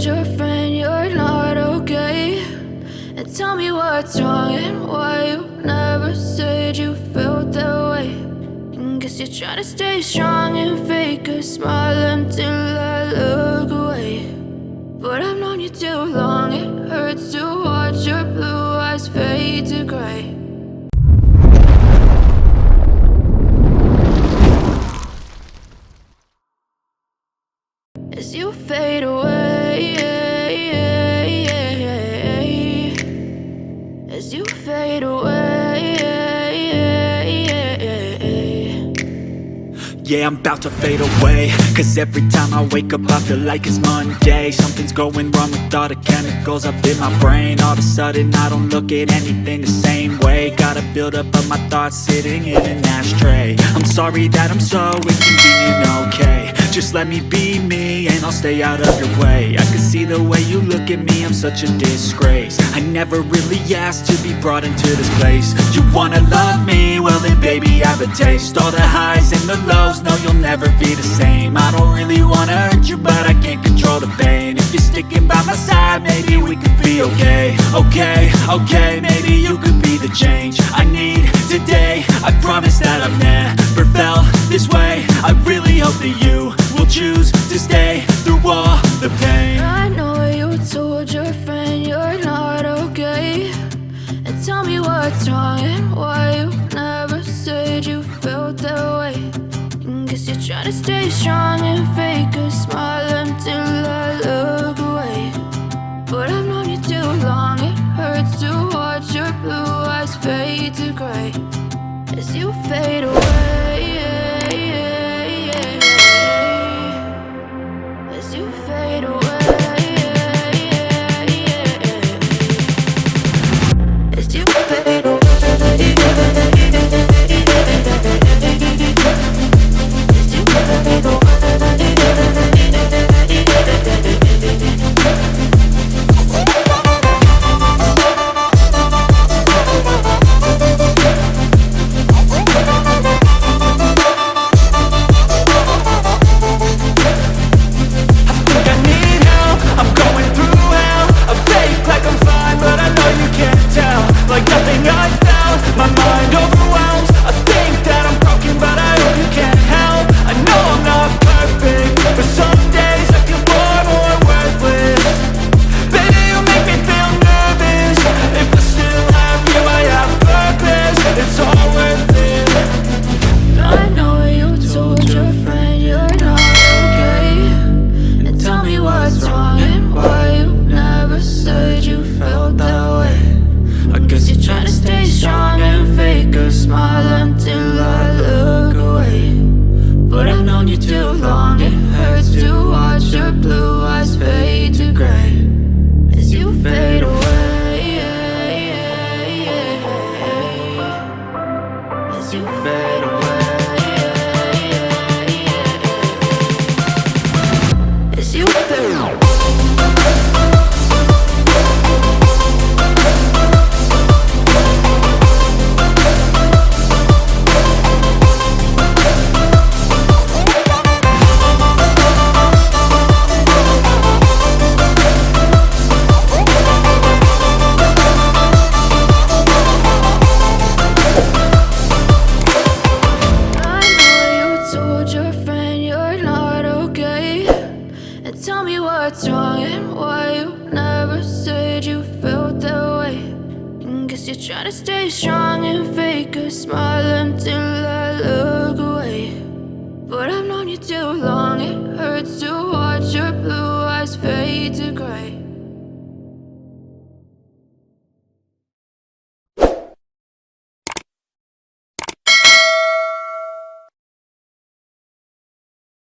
told your friend you're not okay, and tell me what's wrong and why you never said you felt that way. And guess you're trying to stay strong and fake a smile until I look away. But I've known you too long, it hurts to watch your blue eyes fade to gray. As you fade away, as you fade away. Yeah, I'm about to fade away, cause every time I wake up I feel like it's Monday. Something's going wrong with all the chemicals up in my brain. All of a sudden I don't look at anything the same way. Got a build up of my thoughts sitting in an ashtray. I'm sorry that I'm so inconvenient, okay. Just let me be me and I'll stay out of your way. I can see the way you look at me, I'm such a disgrace. I never really asked to be brought into this place. You wanna love me? Well then baby have a taste. All the highs and the lows, no you'll never be the same. I don't really wanna hurt you but I can't control the pain. If you're sticking by my side, maybe we could be okay. Okay, maybe you could be the change I need today. I promise that I've never felt this way. I really hope that you will choose to stay through all the pain. I know you told your friend you're not okay, and tell me what's wrong and why you never said you felt that way. And guess you're trying to stay strong and fake a smile until I look away. But I've known you too long, it hurts to watch your blue eyes fade to gray. As you fade away, as you fade away, as you fade away. Try to stay strong and fake a smile until I look away. But I've known you too long,